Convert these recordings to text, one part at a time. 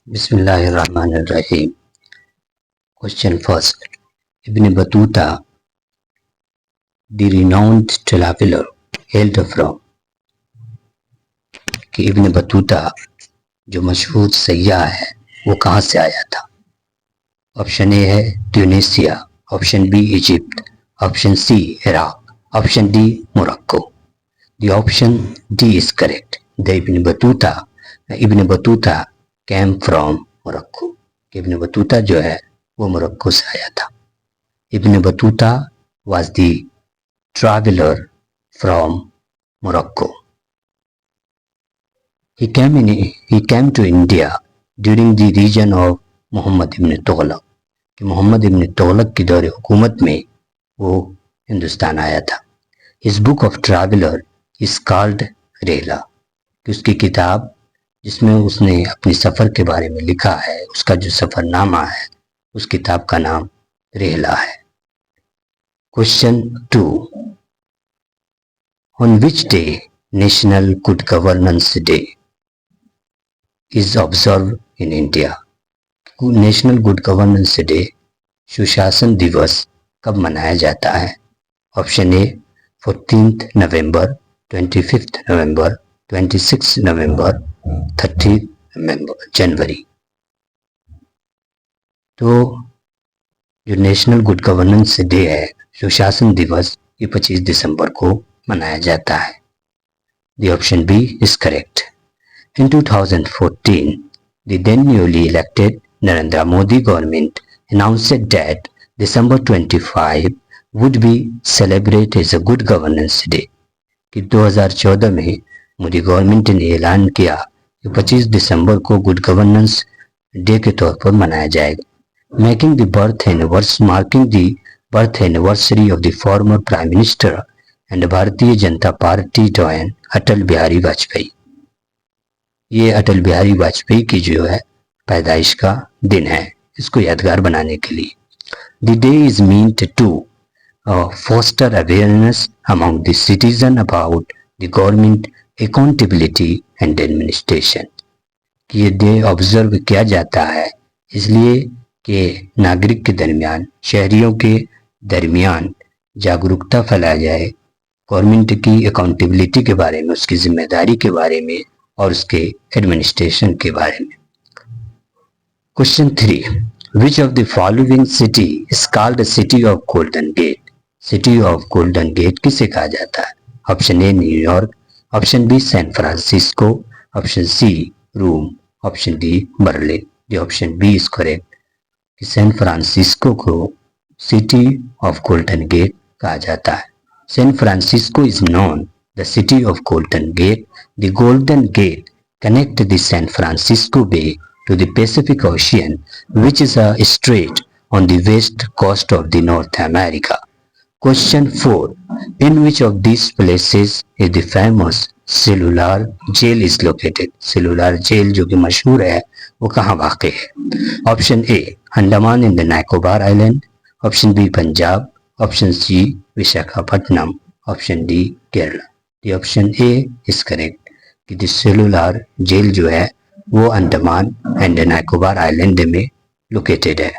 बिस्मिल्लाहिर्रहमानिर्रहीम। Question first, Ibn Battuta the renowned traveller held from, कि इब्न Battuta जो मशहूर सय्याह है वो कहाँ से आया था। ऑप्शन ए है Tunisia, option B Egypt, option C Iraq, option D Morocco. The option D is correct. The Ibn Battuta came from Morocco. Ibn Battuta जो है वो मोरक्को से आया था। Ibn Battuta was the traveler from Morocco. He came to India during the region of Mohammad ibn Tughlaq, कि मोहम्मद इब्न तुगलक की दौरे हुकूमत में वो हिंदुस्तान आया था। His book of traveler is called Rihla, कि उसकी किताब जिसमें उसने अपने सफ़र के बारे में लिखा है, उसका जो सफ़रनामा है, उस किताब का नाम रेहला है। Question 2. On which day National Good Governance Day is observed in India? National good governance day, सुशासन दिवस कब मनाया जाता है? ऑप्शन ए 14 नवंबर, 25 नवंबर, 26 नवंबर, 30 जनवरी। तो जो नेशनल गुड गवर्नेंस डे है, सुशासन दिवस, ये 25 दिसंबर को मनाया जाता है। The option B is correct. In 2014, the then newly elected Narendra Modi government announced that December 25 would be celebrated as a good governance day. कि 2014 में मोदी गवर्नमेंट ने ऐलान किया कि 25 दिसंबर को गुड गवर्नेंस डे के तौर पर मनाया जाएगा, marking the birth anniversary of the former Prime Minister and Bharatiya Janata party डॉयन Atal Bihari Vajpayee. ये अटल बिहारी वाजपेयी की जो है पैदाइश का दिन है, इसको यादगार बनाने के लिए। The day is meant to foster awareness among the citizen about the government accountability and administration। कि ये डे ऑब्जर्व किया जाता है इसलिए कि नागरिक के दरमियान, शहरियों के दरमियान जागरूकता फैलाया जाए गवर्नमेंट की अकाउंटेबिलिटी के बारे में, उसकी जिम्मेदारी के बारे में और उसके एडमिनिस्ट्रेशन के बारे में। Question 3, which of the following city is called city of golden gate? City of golden gate किसे कहा जाता है? Option A New York, option B San Francisco, option C Rome, option D Berlin. The option B is correct, कि San Francisco को city of golden gate कहा जाता है। San Francisco is known the city of golden gate. The golden gate connect the San Francisco Bay to the Pacific Ocean, which is a strait on the west coast of the North America. Question 4. In which of these places is the famous cellular jail is located? Cellular jail जो कि मशहूर है वो कहाँ वाक़ है? Option A Andaman in the Nicobar island, option B Punjab, option C Visakhapatnam, option D Kerala. The option A is correct, कि the cellular jail जो है वो अंडमान एंड निकोबार आइलैंड में लोकेटेड है।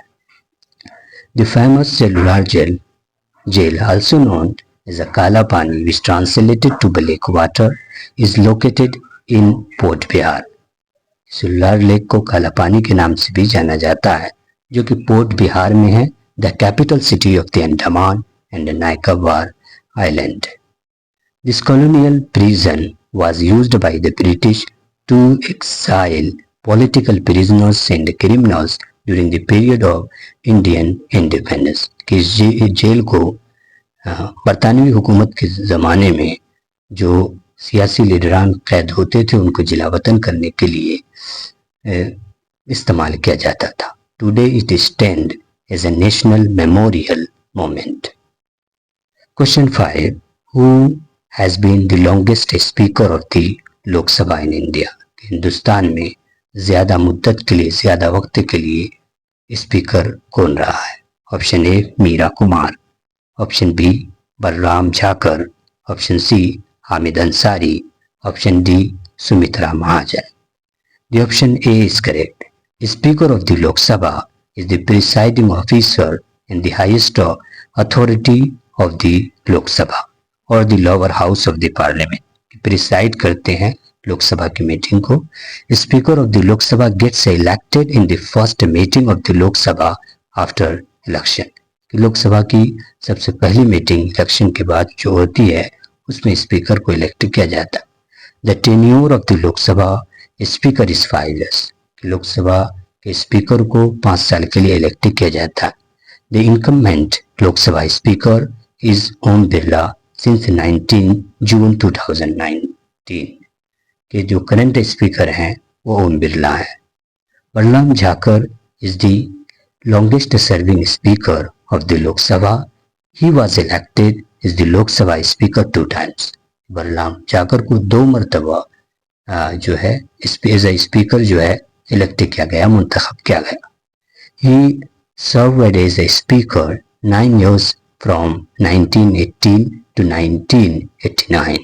The famous cellular jail also known as a काला पानी which translated to black water is located in port Bihar. Cellular lake को काला पानी के नाम से भी जाना जाता है, जो कि पोर्ट बिहार में है, the capital city of the Andaman and Nicobar island. This colonial prison was used by the British to exile political prisoners and criminals during the period of Indian independence। कि जेल को बरतानवी हुकूमत के ज़माने में जो सियासी लीडरान कैद होते थे उनको जिला वतन करने के लिए इस्तेमाल किया जाता था। Today it stand as a national memorial moment. Question 5, who has been the longest speaker of the लोक सभा in India? हिंदुस्तान में ज़्यादा मुद्दत के लिए, ज़्यादा वक्त के लिए स्पीकर कौन रहा है? Option A Meira Kumar, option B Balram Jakhar, option C Hamid Ansari, option D Sumitra Mahajan. The option A is correct, Speaker of the Lok Sabha is the presiding officer and the highest authority of the Lok Sabha or the lower house of the parliament. Preside करते हैं लोकसभा की meeting को. Speaker of the Lok Sabha gets elected in the first meeting of the Lok Sabha after election. Lok Sabha की सबसे पहली meeting election के बाद जो होती है उसमें स्पीकर को इलेक्ट किया जाता है. The tenure of the Lok Sabha speaker is 5 years. Lok Sabha के स्पीकर को 5 साल के लिए इलेक्ट किया जाता है. The incumbent Lok Sabha speaker is Om Birla since 19 June 2019. के जो करंट स्पीकर हैं वो ओम बिरला है. Balram Jakhar is the longest serving speaker of the Lok Sabha. He was elected as the Lok Sabha speaker 2 times. Balram झाकर को 2 मरतबा जो है एज ए स्पीकर जो है इलेक्ट किया गया, मुंतखब किया गया. He served as a speaker 9 years from 1918 to 1989.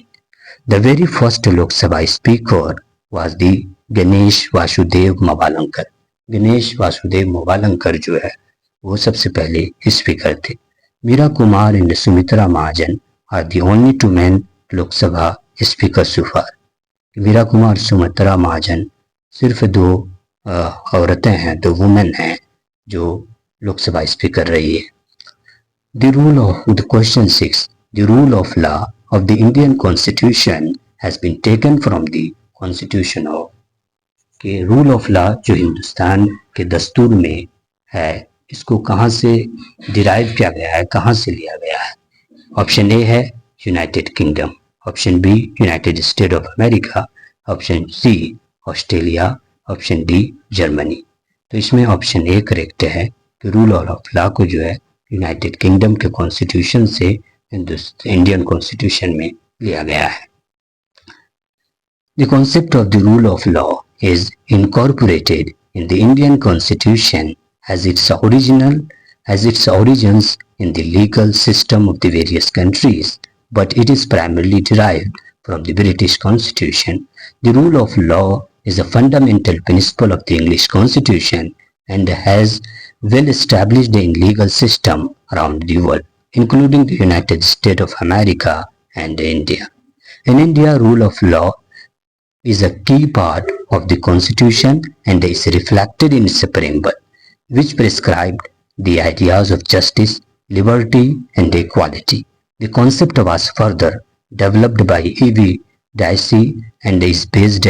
The very first Lok Sabha speaker was the Ganesh Vasudev मोवालंकर. Ganesh Vasudev मोवालंकर जो है वो सबसे पहले स्पीकर थे. Meira Kumar and Sumitra Mahajan are the only 2 men Lok Sabha speaker so far. Meira Kumar Sumitra Mahajan सिर्फ 2 औरतें हैं, 2 वुमेन हैं जो लोकसभा स्पीकर रही है. The rule of the question 6. The rule of law of the Indian constitution has been taken from the constitution of. कि rule of law जो हिंदुस्तान के दस्तूर में है इसको कहाँ से डिराइव किया गया है, कहाँ से लिया गया है. ऑप्शन ए है United Kingdom, option B United State of America, option C Australia, option D Germany. तो इसमें ऑप्शन ए करेक्ट है कि रूल ऑफ लॉ को जो है यूनाइटेड किंगडम के कॉन्स्टिट्यूशन से इंडियन कॉन्स्टिट्यूशन में लिया गया है. The concept of the rule of law is incorporated in the Indian Constitution as its origins in the legal system of the various countries, but it is primarily derived from the British Constitution. The rule of law is a fundamental principle of the English Constitution and has well established in legal system around the world, including the United States of America and India. In India, rule of law is a key part of the Constitution and is reflected in its preamble, which prescribed the ideas of justice, liberty, and equality. The concept was further developed by E.V. Dicey and is based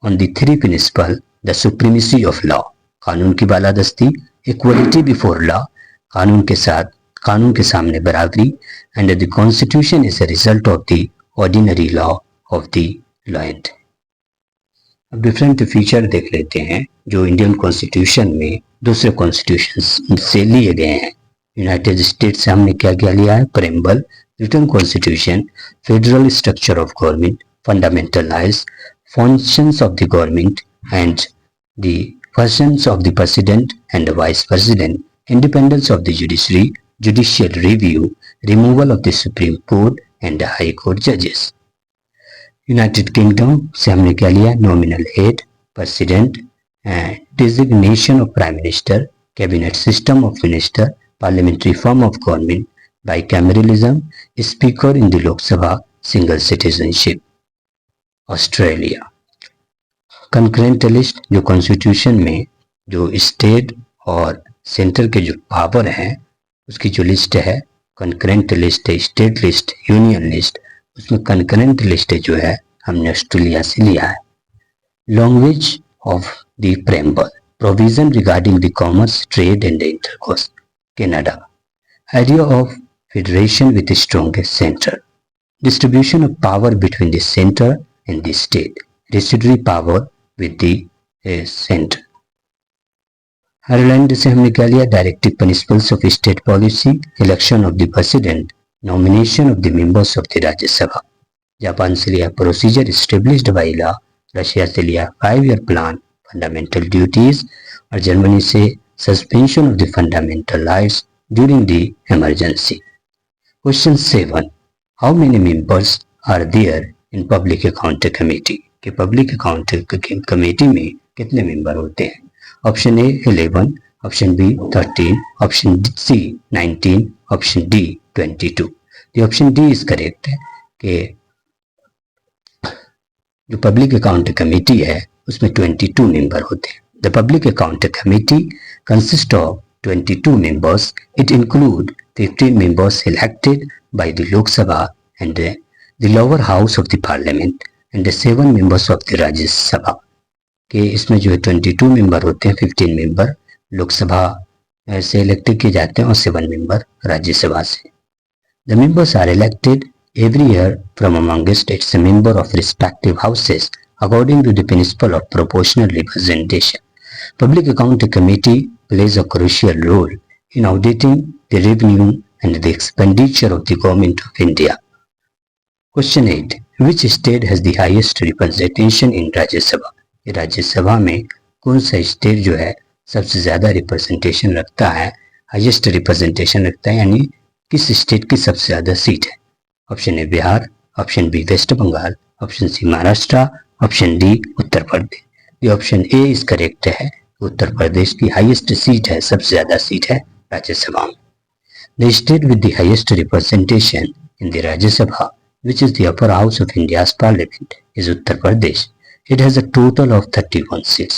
on the 3 principles: the supremacy of law, कानून की बालादस्ती, equality before law, कानून के सामने बराबरी, and the Constitution is a result of the ordinary law of the land. अब different feature देख लेते हैं जो इंडियन कॉन्स्टिट्यूशन में दूसरे कॉन्स्टिट्यूशन से लिए गए हैं. यूनाइटेड स्टेट्स से हमने क्या क्या लिया है? Preamble, written constitution, federal structure of government, fundamental rights, functions of the government and the functions of the president and vice president, independence of the judiciary, judicial review, removal of the supreme court and high court जजेस. United Kingdom से हमने क्या लिया? Nominal head, president, designation of prime minister, cabinet system of minister, parliamentary form of government, bicameralism, speaker in the Lok Sabha, single citizenship. Australia. Concurrent list जो constitution में जो state और centre के जो पावर हैं उसकी जो लिस्ट है, कंकरेंट लिस्ट है, स्टेट लिस्ट, यूनियन लिस्ट, उसमें कंकरेंट लिस्ट जो है हमने ऑस्ट्रेलिया से लिया है. Language of the preamble, provision regarding the commerce, trade and intercourse, Canada. Idea of federation with strongest centre, distribution of power between the centre and the state, residuary power with the centre. Ireland से हमने क्या लिया? Directive principles of state policy, election of the president, nomination of the members of the Rajya Sabha. Japan से लिया procedure established by law, Russia से लिया 5-year plan, fundamental duties, और Germany से suspension of the fundamental rights during the emergency. Question 7. How many members are there in public account committee? कि public account committee में कितने member होते हैं? Option A 11, option B 13, option C 19, option D 22। तो option D is correct है कि जो public account committee है उसमें 22 मेंबर होते हैं। The public account committee consist of 22 members. It includes 15 members elected by the Lok Sabha and the lower house of the parliament and the 7 members of the Rajya Sabha. के इसमें जो है 22 member होते हैं, 15 member Lok Sabha से elected किए जाते हैं और 7 मेंबर राज्यसभा से. The members are elected every year from amongst its member of respective houses according to the principle of proportional representation. Public Account Committee plays a crucial role in auditing the revenue and the expenditure of the Government of India. Question 8. Which state has the highest representation in Rajya Sabha? राज्य सभा में कौन सा state जो है सबसे ज़्यादा representation रखता है, हाईएस्ट रिप्रेजेंटेशन रखता है, यानी किस स्टेट की सबसे ज़्यादा सीट है? Option A Bihar, option B West Bengal, option C Maharashtra, option D Uttar Pradesh. ये ऑप्शन ए इस करेक्ट है. उत्तर प्रदेश की हाईएस्ट सीट है, सबसे ज़्यादा सीट है राज्यसभा में. The state with the highest representation in the Rajya Sabha which is the upper house of India's parliament is Uttar Pradesh. It has a total of 31 seats.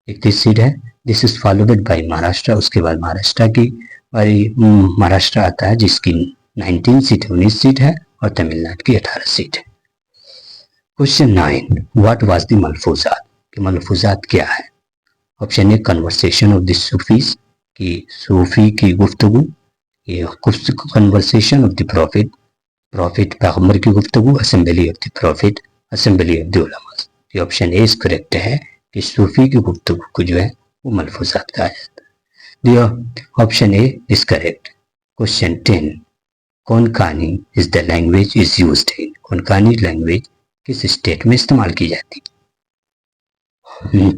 31 seat है. This is followed by Maharashtra. उसके बाद महाराष्ट्र की बारी, महाराष्ट्र आता है जिसकी 19 सीट है, 19 सीट है, और तमिलनाडु की 18 सीट है. क्वेश्चन 9. व्हाट वाज द मलफूजात? कि मलफूजात क्या है? Option A conversation of the Sufis, की सूफी की गुफ्तगू, ये conversation of the prophet, prophet पैगंबर की गुफ्तगू, असेंबली ऑफ द प्रॉफिट, असेंबली ऑफ द उलमा. ये ऑप्शन ए इज करेक्ट है कि सूफी की गुफ्तगू को जो है वो मलफूजात कहा जाता है. Option A is correct. Question 10. Konkani is the language is used in. Konkani language किस स्टेट में इस्तेमाल की जाती है,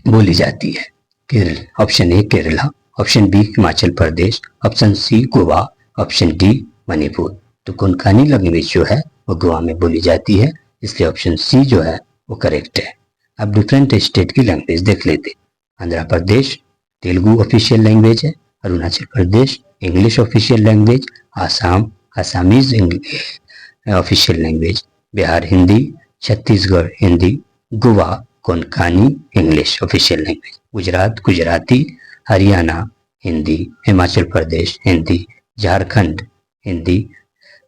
बोली जाती है? Kerala. Option A Kerala, option B Himachal Pradesh, option C Goa, option D Manipur. तो कोंकणी लैंग्वेज जो है वो गोवा में बोली जाती है, इसलिए ऑप्शन सी जो है वो करेक्ट है. अब डिफरेंट स्टेट की लैंग्वेज देख लेते. आंध्र प्रदेश तेलुगु ऑफिशियल लैंग्वेज है, Arunachal Pradesh English official language, Assam Assamese official language, Bihar Hindi, Chhattisgarh Hindi, Goa Konkani English official language, Gujarat Gujarati, Haryana Hindi, Himachal Pradesh Hindi, Jharkhand Hindi,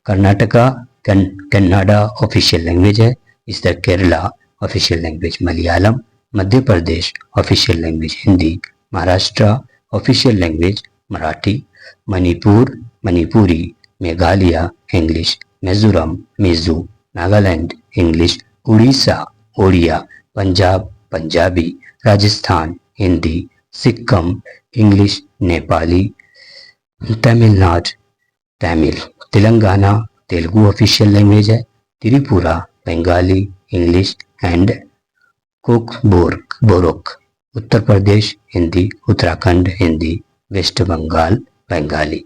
Karnataka Kannada official language है. इस तरह Kerala official language Malayalam, Madhya Pradesh official language Hindi, Maharashtra official language Marathi, Manipur Manipuri, Meghalaya English, Mizoram Mizo, Nagaland English, Orissa Odia, Punjab Punjabi, Rajasthan Hindi, Sikkim English, Nepali, Tamil Nadu Tamil, Telangana Telugu official language है, Tripura Bengali English and Borok, Uttar Pradesh Hindi, Uttarakhand Hindi, west Bengal Bengali.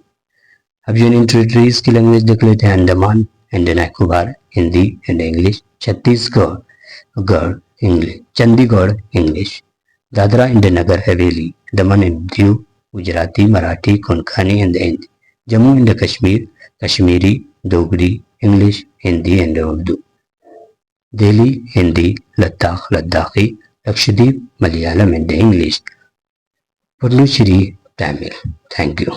अब यूनियन टेरिटरीज की लैंग्वेज देख लेते हैं. Andaman and Nicobar Hindi and English, Chhattisgarh English, Chandigarh English, Dadra and Nagar Haveli, Daman and Diu Gujarati, Marathi, Konkani and Hindi, Jammu and Kashmir Kashmiri, Dogri English, Hindi and Urdu, Delhi Hindi, Ladakh Ladakhi, Lakshadweep Malayalam and English, Puducherry Tamil. Thank you.